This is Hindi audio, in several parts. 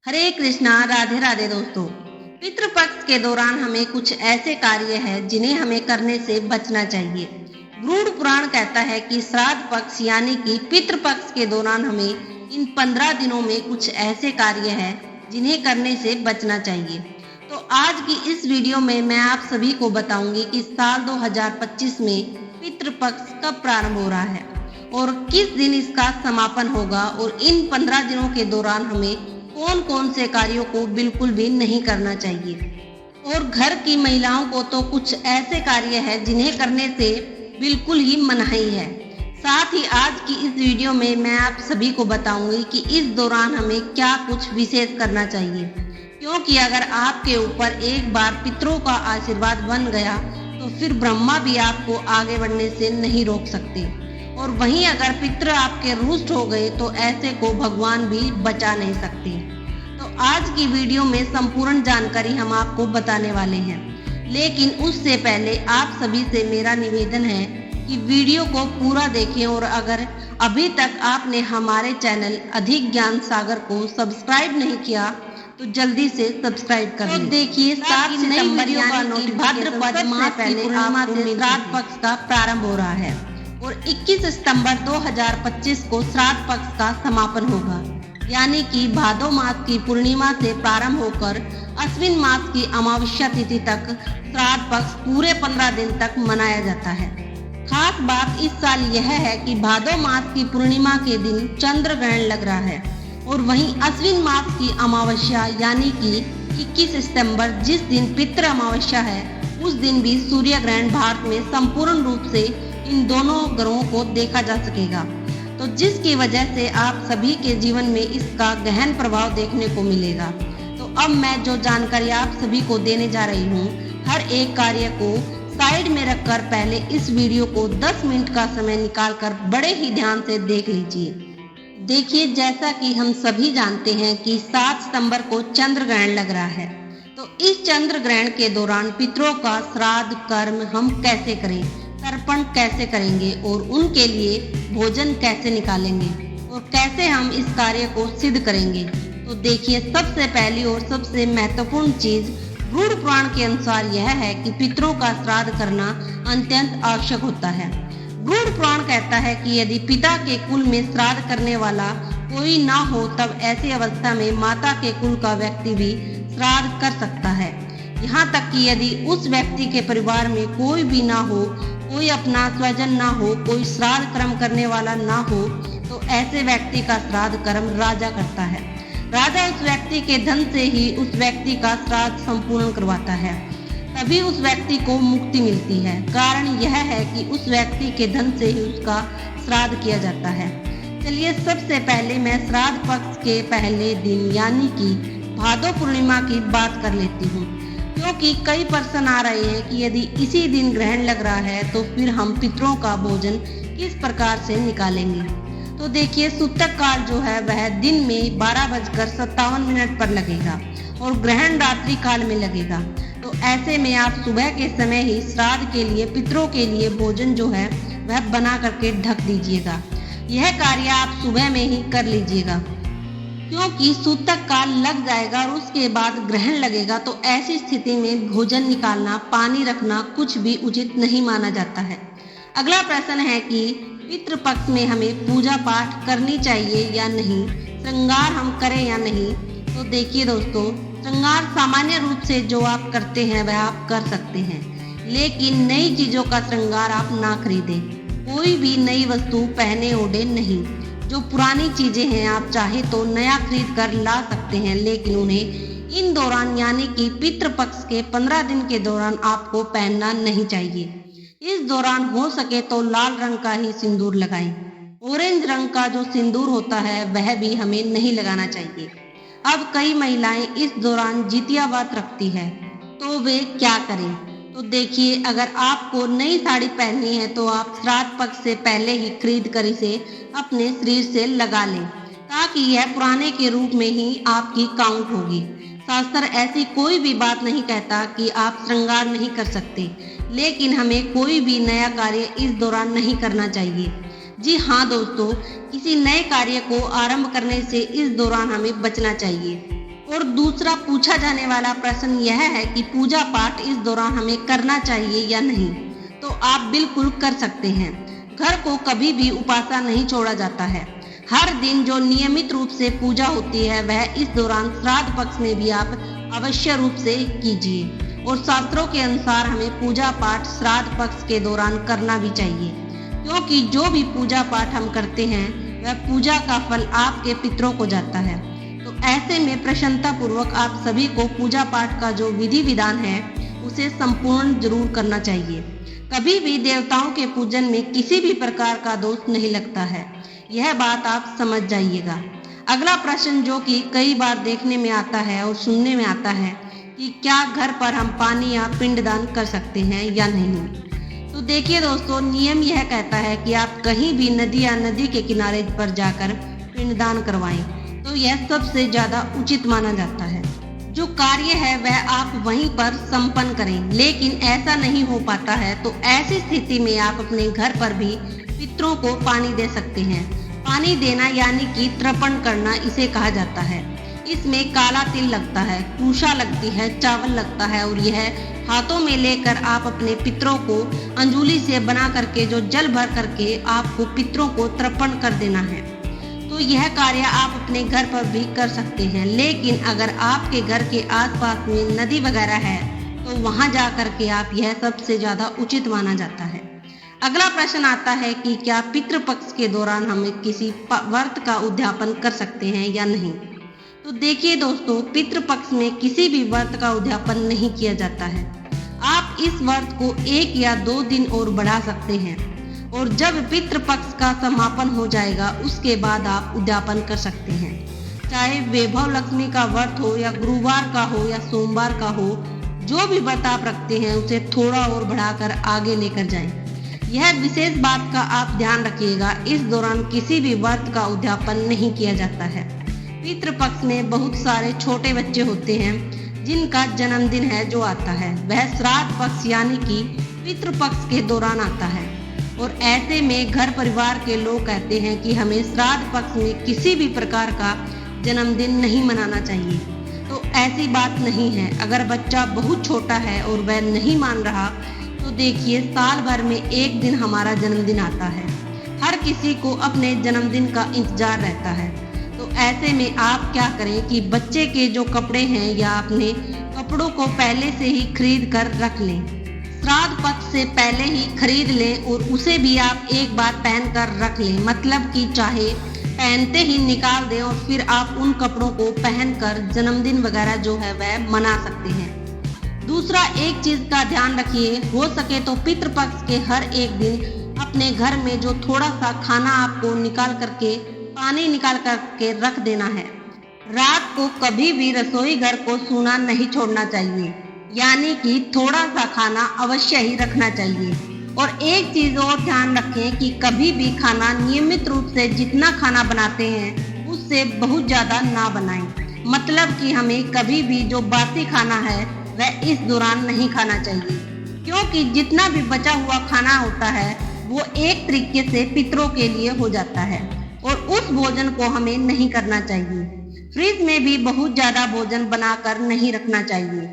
हरे कृष्णा, राधे राधे दोस्तों। पितृपक्ष के दौरान हमें कुछ ऐसे कार्य हैं जिन्हें हमें करने से बचना चाहिए। गरुड़ पुराण कहता है कि श्राद्ध पक्ष यानी कि पितृपक्ष के दौरान हमें इन 15 दिनों में कुछ ऐसे कार्य हैं जिन्हें करने से बचना चाहिए। तो आज की इस वीडियो में मैं आप सभी को बताऊंगी कि साल 2025 में पितृपक्ष कब प्रारंभ हो रहा है और किस दिन इसका समापन होगा, और इन 15 दिनों के दौरान हमें कौन कौन से कार्यों को बिल्कुल भी नहीं करना चाहिए। और घर की महिलाओं को तो कुछ ऐसे कार्य हैं जिन्हें करने से बिल्कुल ही मनाही है। साथ ही आज की इस वीडियो में मैं आप सभी को बताऊंगी कि इस दौरान हमें क्या कुछ विशेष करना चाहिए, क्योंकि अगर आपके ऊपर एक बार पितरों का आशीर्वाद बन गया तो फिर ब्रह्मा भी आपको आगे बढ़ने से नहीं रोक सकते, और वहीं अगर पितर आपके रुष्ट हो गए तो ऐसे को भगवान भी बचा नहीं सकते। तो आज की वीडियो में संपूर्ण जानकारी हम आपको बताने वाले हैं, लेकिन उससे पहले आप सभी से मेरा निवेदन है कि वीडियो को पूरा देखें, और अगर अभी तक आपने हमारे चैनल अधिक ज्ञान सागर को सब्सक्राइब नहीं किया तो जल्दी से सब्सक्राइब कर लें। तो देखिए 7 सितंबर यानी भाद्रपद माह पहले आपको श्राद्ध पक्ष का प्रारंभ हो रहा है और 21 सितंबर 2025 को श्राद्ध पक्ष का समापन होगा, यानी कि भादो मास की पूर्णिमा से प्रारंभ होकर अश्विन मास की अमावस्या तिथि तक श्राद्ध पक्ष पूरे 15 दिन तक मनाया जाता है। खास बात इस साल यह है कि भादो मास की पूर्णिमा के दिन चंद्र ग्रहण लग रहा है, और वहीं अश्विन मास की अमावस्या यानी कि 21 सितंबर जिस दिन पितृ अमावस्या है उस दिन भी सूर्य ग्रहण भारत में संपूर्ण रूप से इन दोनों ग्रहों को देखा जा सकेगा, तो जिसकी वजह से आप सभी के जीवन में इसका गहन प्रभाव देखने को मिलेगा। तो अब मैं जो जानकारी आप सभी को देने जा रही हूँ, हर एक कार्य को साइड में रखकर पहले इस वीडियो को 10 मिनट का समय निकालकर बड़े ही ध्यान से देख लीजिए। देखिए, जैसा कि हम सभी जानते हैं कि 7 सितंबर को चंद्र ग्रहण लग रहा है, तो इस चंद्र ग्रहण के दौरान पितरों का श्राद्ध कर्म हम कैसे करें, तर्पण कैसे करेंगे और उनके लिए भोजन कैसे निकालेंगे और कैसे हम इस कार्य को सिद्ध करेंगे। तो देखिए, सबसे पहली और सबसे महत्वपूर्ण चीज गरुड़ पुराण के अनुसार यह है कि पितरों का श्राद्ध करना अत्यंत आवश्यक होता है। गरुड़ पुराण कहता है कि यदि पिता के कुल में श्राद्ध करने वाला कोई ना हो तब ऐसी अवस्था में माता के कुल का व्यक्ति भी श्राद्ध कर सकता है। यहाँ तक कि यदि उस व्यक्ति के परिवार में कोई भी ना हो, कोई अपना स्वजन ना हो, कोई श्राद्ध कर्म करने वाला ना हो, तो ऐसे व्यक्ति का श्राद्ध कर्म राजा करता है। राजा उस व्यक्ति के धन से ही उस व्यक्ति का श्राद्ध संपूर्ण करवाता है, तभी उस व्यक्ति को मुक्ति मिलती है। कारण यह है कि उस व्यक्ति के धन से ही उसका श्राद्ध किया जाता है। चलिए, सबसे पहले मैं श्राद्ध पक्ष के पहले दिन यानी कि भादो पूर्णिमा की बात कर लेती हूँ, क्योंकि कई प्रश्न आ रहे हैं कि यदि इसी दिन ग्रहण लग रहा है तो फिर हम पितरों का भोजन किस प्रकार से निकालेंगे। तो देखिए, सूतक काल जो है वह दिन में 12:57 पर लगेगा और ग्रहण रात्रि काल में लगेगा। तो ऐसे में आप सुबह के समय ही श्राद्ध के लिए पितरों के लिए भोजन जो है वह बना करके ढक दीजिएगा। यह कार्य आप सुबह में ही कर लीजिएगा, क्योंकि सूतक काल लग जाएगा और उसके बाद ग्रहण लगेगा, तो ऐसी स्थिति में भोजन निकालना, पानी रखना कुछ भी उचित नहीं माना जाता है। अगला प्रश्न है कि पितृपक्ष में हमें पूजा पाठ करनी चाहिए या नहीं, श्रृंगार हम करें या नहीं। तो देखिए दोस्तों, श्रृंगार सामान्य रूप से जो आप करते हैं वह आप कर सकते हैं, लेकिन नई चीजों का श्रृंगार आप ना खरीदें। कोई भी नई वस्तु पहने ओढ़े नहीं। जो पुरानी चीजें हैं आप चाहे तो नया खरीद कर ला सकते हैं, लेकिन उन्हें इन दौरान यानी कि पितृपक्ष के 15 दिन के दौरान आपको पहनना नहीं चाहिए। इस दौरान हो सके तो लाल रंग का ही सिंदूर लगाएं। ऑरेंज रंग का जो सिंदूर होता है वह भी हमें नहीं लगाना चाहिए। अब कई महिलाएं इस दौरान जितिया व्रत रखती है, तो वे क्या करें। तो देखिए, अगर आपको नई साड़ी पहननी है तो आप श्राद्ध पक्ष से पहले ही खरीद कर इसे अपने शरीर से लगा लें, ताकि यह पुराने के रूप में ही आपकी काउंट होगी। शास्त्र ऐसी कोई भी बात नहीं कहता कि आप श्रृंगार नहीं कर सकते, लेकिन हमें कोई भी नया कार्य इस दौरान नहीं करना चाहिए। जी हाँ दोस्तों, किसी नए कार्य को आरंभ करने से इस दौरान हमें बचना चाहिए। और दूसरा पूछा जाने वाला प्रश्न यह है कि पूजा पाठ इस दौरान हमें करना चाहिए या नहीं। तो आप बिल्कुल कर सकते हैं। घर को कभी भी उपासा नहीं छोड़ा जाता है। हर दिन जो नियमित रूप से पूजा होती है वह इस दौरान श्राद्ध पक्ष में भी आप अवश्य रूप से कीजिए। और शास्त्रों के अनुसार हमें पूजा पाठ श्राद्ध पक्ष के दौरान करना भी चाहिए, क्योंकि जो भी पूजा पाठ हम करते हैं वह पूजा का फल आपके पितरों को जाता है। तो ऐसे में प्रसन्नता पूर्वक आप सभी को पूजा पाठ का जो विधि विधान है उसे संपूर्ण जरूर करना चाहिए। कभी भी देवताओं के पूजन में किसी भी प्रकार का दोष नहीं लगता है, यह बात आप समझ जाइएगा। अगला प्रश्न जो कि कई बार देखने में आता है और सुनने में आता है कि क्या घर पर हम पानी या पिंडदान कर सकते हैं या नहीं। तो देखिए दोस्तों, नियम यह कहता है कि आप कहीं भी नदी या नदी के किनारे पर जाकर पिंडदान करवाएं, तो यह सबसे ज्यादा उचित माना जाता है। जो कार्य है वह आप वहीं पर संपन्न करें, लेकिन ऐसा नहीं हो पाता है तो ऐसी स्थिति में आप अपने घर पर भी पितरों को पानी दे सकते हैं। पानी देना यानी कि तर्पण करना इसे कहा जाता है। इसमें काला तिल लगता है, कुशा लगती है, चावल लगता है और यह हाथों में लेकर आप अपने पितरों को अंजुली से बना करके जो जल भर करके आपको पितरों को तर्पण कर देना है। तो यह कार्य आप अपने घर पर भी कर सकते हैं, लेकिन अगर आपके घर के आसपास में नदी वगैरह है तो वहां जा करके आप यह सबसे ज्यादा उचित माना जाता है। अगला प्रश्न आता है कि क्या पितृपक्ष के दौरान हम किसी व्रत का उद्यापन कर सकते हैं या नहीं। तो देखिए दोस्तों, पितृपक्ष में किसी भी व्रत का उद्यापन नहीं किया जाता है। आप इस व्रत को 1 या 2 दिन और बढ़ा सकते हैं और जब पितृपक्ष का समापन हो जाएगा उसके बाद आप उद्यापन कर सकते हैं। चाहे वैभव लक्ष्मी का व्रत हो या गुरुवार का हो या सोमवार का हो, जो भी व्रत आप रखते हैं उसे थोड़ा और बढ़ाकर आगे लेकर जाएं। यह विशेष बात का आप ध्यान रखिएगा, इस दौरान किसी भी व्रत का उद्यापन नहीं किया जाता है। पितृपक्ष में बहुत सारे छोटे बच्चे होते हैं जिनका जन्मदिन है जो आता है वह श्राद्ध पक्ष यानी कि पितृपक्ष के दौरान आता है। और ऐसे में घर परिवार के लोग कहते हैं कि हमें श्राद्ध पक्ष में किसी भी प्रकार का जन्मदिन नहीं मनाना चाहिए। तो ऐसी बात नहीं है। अगर बच्चा बहुत छोटा है और वह नहीं मान रहा तो देखिए, साल भर में 1 दिन हमारा जन्मदिन आता है। हर किसी को अपने जन्मदिन का इंतजार रहता है। तो ऐसे में आप क्या करें कि बच्चे के जो कपड़े हैं या अपने कपड़ों को पहले से ही खरीद कर रख लें। श्राद्ध पक्ष से पहले ही खरीद लें और उसे भी आप एक बार पहन कर रख लें, मतलब कि चाहे पहनते ही निकाल दें और फिर आप उन कपड़ों को पहनकर जन्मदिन वगैरह जो है वह मना सकते हैं। दूसरा, एक चीज का ध्यान रखिए, हो सके तो पितृपक्ष के हर एक दिन अपने घर में जो थोड़ा सा खाना आपको निकाल करके पानी निकाल करके रख देना है। रात को कभी भी रसोई घर को सूना नहीं छोड़ना चाहिए, यानी कि थोड़ा सा खाना अवश्य ही रखना चाहिए। और एक चीज और ध्यान रखें कि कभी भी खाना नियमित रूप से जितना खाना बनाते हैं उससे बहुत ज्यादा ना बनाएं। मतलब कि हमें कभी भी जो बासी खाना है वह इस दौरान नहीं खाना चाहिए, क्योंकि जितना भी बचा हुआ खाना होता है वो एक तरीके से पितरों के लिए हो जाता है और उस भोजन को हमें नहीं करना चाहिए। फ्रिज में भी बहुत ज्यादा भोजन बनाकर नहीं रखना चाहिए।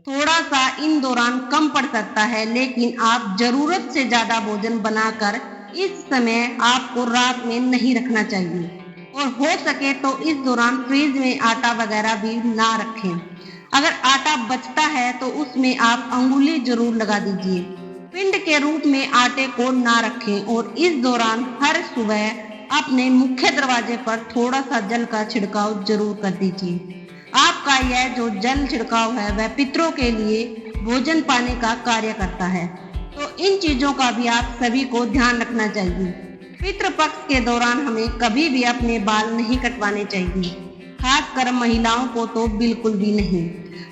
थोड़ा सा इन दौरान कम पड़ सकता है, लेकिन आप जरूरत से ज्यादा भोजन बनाकर इस समय आपको रात में नहीं रखना चाहिए। और हो सके तो इस दौरान फ्रिज में आटा वगैरह भी ना रखें। अगर आटा बचता है तो उसमें आप अंगुली जरूर लगा दीजिए। पिंड के रूप में आटे को ना रखें और इस दौरान हर सुबह अपने मुख्य दरवाजे पर थोड़ा सा जल का छिड़काव जरूर कर दीजिए। आपका यह जो जल छिड़काव है वह पितरों के लिए भोजन पाने का कार्य करता है। तो इन चीजों का भी आप सभी को ध्यान रखना चाहिए। पितृपक्ष के दौरान हमें कभी भी अपने बाल नहीं कटवाने चाहिए, खासकर महिलाओं को तो बिल्कुल भी नहीं।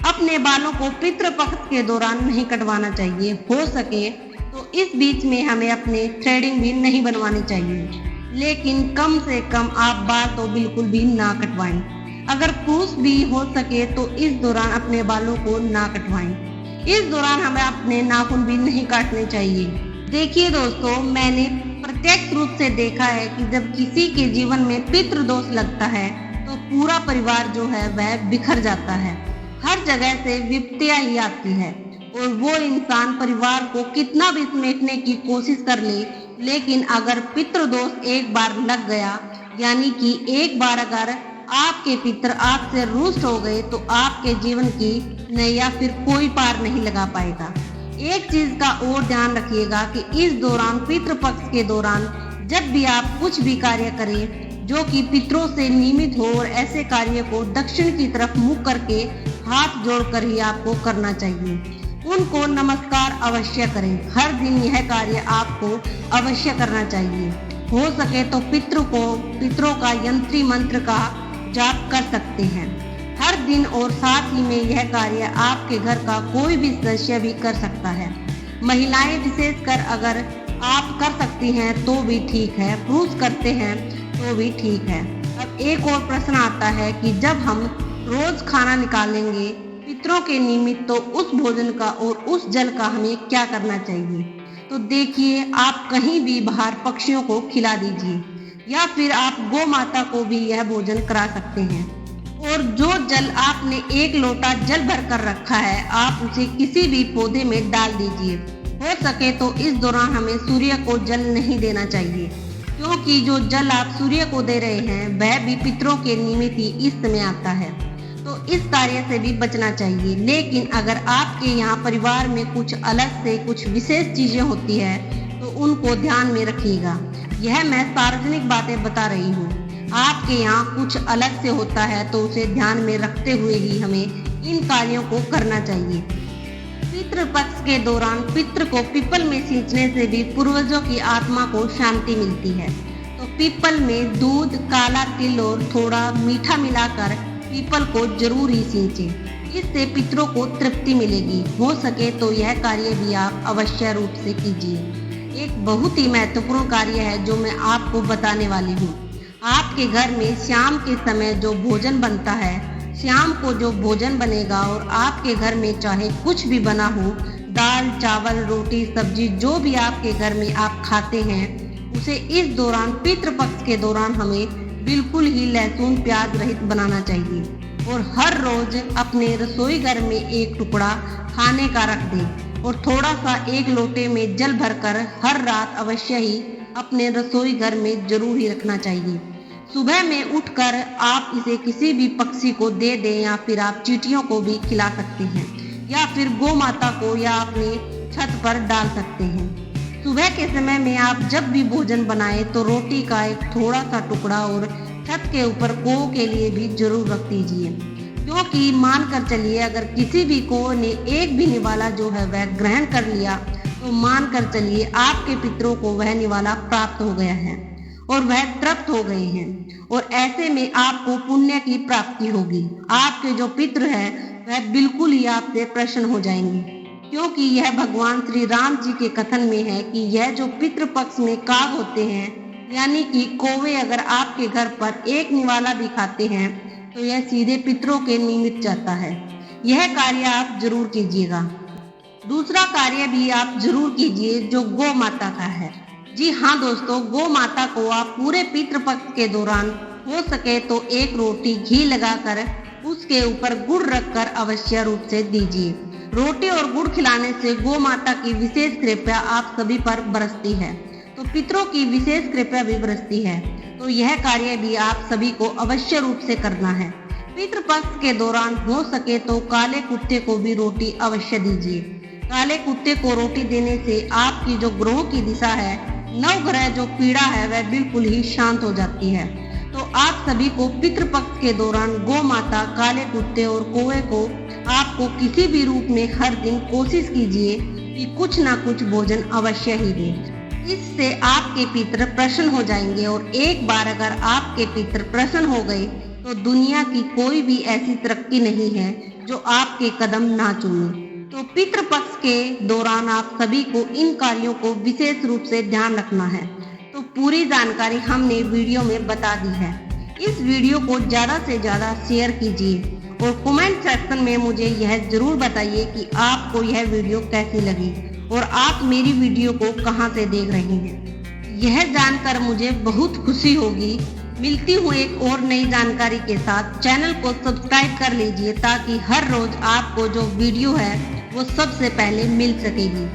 अपने बालों को पितृपक्ष के दौरान नहीं कटवाना चाहिए। हो सके तो इस बीच में हमें अपने थ्रेडिंग भी नहीं बनवानी चाहिए, लेकिन कम से कम आप बाल तो बिल्कुल भी ना कटवाएं। अगर पूछ भी हो सके तो इस दौरान अपने बालों को ना कटवाएं। इस दौरान हमें अपने नाखून भी नहीं काटने चाहिए। देखिए दोस्तों, मैंने प्रत्यक्ष रूप से देखा है कि जब किसी के जीवन में पितृ दोष लगता है तो पूरा परिवार जो है वह बिखर जाता है। हर जगह से विपत्तियां ही आती है और वो इंसान परिवार को कितना भी समेटने की कोशिश कर ले, लेकिन अगर पितृदोष एक बार लग गया, यानी कि एक बार अगर आपके पितर आपसे रुष्ट हो गए, तो आपके जीवन की नैया फिर कोई पार नहीं लगा पाएगा। एक चीज का और ध्यान रखिएगा कि इस दौरान, पितृपक्ष के दौरान, जब भी आप कुछ भी कार्य करें जो कि पितरों से निमित्त हो, और ऐसे कार्य को दक्षिण की तरफ मुख करके हाथ जोड़कर ही आपको करना चाहिए। उनको नमस्कार अवश्य करें। हर दिन यह कार्य आपको अवश्य करना चाहिए। हो सके तो पितरों का यंत्री मंत्र का जाप कर सकते हैं हर दिन, और साथ ही में यह कार्य आपके घर का कोई भी सदस्य भी कर सकता है। महिलाएं विशेषकर अगर आप कर सकती हैं तो भी ठीक है, पुरुष करते हैं तो भी ठीक है। अब एक और प्रश्न आता है कि जब हम रोज खाना निकालेंगे पितरों के निमित्त, तो उस भोजन का और उस जल का हमें क्या करना चाहिए? तो देखिए, आप कहीं भी बाहर पक्षियों को खिला दीजिए, या फिर आप गौ माता को भी यह भोजन करा सकते हैं। और जो जल आपने एक लोटा जल भर कर रखा है, आप उसे किसी भी पौधे में डाल दीजिए। हो सके तो इस दौरान हमें सूर्य को जल नहीं देना चाहिए, क्योंकि जो जल आप सूर्य को दे रहे हैं वह भी पितरों के निमित्त ही इस समय आता है, तो इस कार्य से भी बचना चाहिए। लेकिन अगर आपके यहाँ परिवार में कुछ अलग से कुछ विशेष चीजें होती है तो उनको ध्यान में रखिएगा। यह मैं सार्वजनिक बातें बता रही हूँ। आपके यहाँ कुछ अलग से होता है तो उसे ध्यान में रखते हुए ही हमें इन कार्यों को करना चाहिए। पितृपक्ष के दौरान पितृ को पीपल में सींचने से भी पूर्वजों की आत्मा को शांति मिलती है। तो पीपल में दूध, काला तिल और थोड़ा मीठा मिलाकर पीपल को जरूर ही सींचें। इससे पितरों को तृप्ति मिलेगी। हो सके तो यह कार्य भी आप अवश्य रूप से कीजिए। एक बहुत ही महत्वपूर्ण कार्य है जो मैं आपको बताने वाली हूँ। आपके घर में शाम के समय जो भोजन बनता है, शाम को जो भोजन बनेगा, और आपके घर में चाहे कुछ भी बना हो, दाल, चावल, रोटी, सब्जी, जो भी आपके घर में आप खाते हैं, उसे इस दौरान, पितृपक्ष के दौरान हमें बिल्कुल ही लहसुन प्याज रहित बनाना चाहिए। और हर रोज अपने रसोई घर में एक टुकड़ा खाने का रख दें, और थोड़ा सा एक लोटे में जल भरकर हर रात अवश्य ही अपने रसोई घर में जरूर ही रखना चाहिए। सुबह में उठकर आप इसे किसी भी पक्षी को दे दें, या फिर आप चींटियों को भी खिला सकते हैं, या फिर गौ माता को, या अपने छत पर डाल सकते हैं। सुबह के समय में आप जब भी भोजन बनाएं तो रोटी का एक थोड़ा सा टुकड़ा और छत के ऊपर कौ के लिए भी जरूर रख दीजिए, क्योंकि मान कर चलिए अगर किसी भी कौ ने एक भी निवाला जो है वह ग्रहण कर लिया, तो मान कर चलिए आपके पितरों को वह निवाला प्राप्त हो गया है और वह तृप्त हो गए हैं, और ऐसे में आपको पुण्य की प्राप्ति होगी। आपके जो पितृ है वह बिल्कुल ही आपसे प्रसन्न हो जाएंगे, क्योंकि यह भगवान श्री राम जी के कथन में है कि यह जो पितृपक्ष में काग होते हैं, यानी कि कौवे, अगर आपके घर पर एक निवाला भी खाते हैं तो यह सीधे पितरों के निमित्त जाता है। यह कार्य आप जरूर कीजिएगा। दूसरा कार्य भी आप जरूर कीजिए जो गौ माता का है। जी हाँ दोस्तों, गौ माता को आप पूरे पितृपक्ष के दौरान हो सके तो एक रोटी घी लगाकर उसके ऊपर गुड़ रखकर अवश्य रूप से दीजिए। रोटी और गुड़ खिलाने से गौ माता की विशेष कृपा आप सभी पर बरसती है, तो पितरों की विशेष कृपा भी बरसती है। तो यह कार्य भी आप सभी को अवश्य रूप से करना है। पितृपक्ष के दौरान हो सके तो काले कुत्ते को भी रोटी अवश्य दीजिए। काले कुत्ते को रोटी देने से आपकी जो ग्रहों की दिशा है, नवग्रह जो पीड़ा है, वह बिल्कुल ही शांत हो जाती है। तो आप सभी को पितृपक्ष के दौरान गौ माता, काले कुत्ते और कौवे को आपको किसी भी रूप में हर दिन कोशिश कीजिए कि कुछ ना कुछ भोजन अवश्य ही दें। इससे आपके पितृ प्रसन्न हो जाएंगे, और एक बार अगर आपके पितृ प्रसन्न हो गए तो दुनिया की कोई भी ऐसी तरक्की नहीं है जो आपके कदम ना चूमे। तो पितृपक्ष के दौरान आप सभी को इन कार्यों को विशेष रूप से ध्यान रखना है। तो पूरी जानकारी हमने वीडियो में बता दी है। इस वीडियो को ज़्यादा से ज़्यादा शेयर कीजिए, और कमेंट सेक्शन में मुझे यह जरूर बताइए कि आपको यह वीडियो कैसी लगी और आप मेरी वीडियो को कहां से देख रहे हैं। यह जानकर मुझे बहुत खुशी होगी मिलती हूँ एक और नई जानकारी के साथ। चैनल को सब्सक्राइब कर लीजिए ताकि हर रोज आपको जो वीडियो है वो सबसे पहले मिल सकेगी।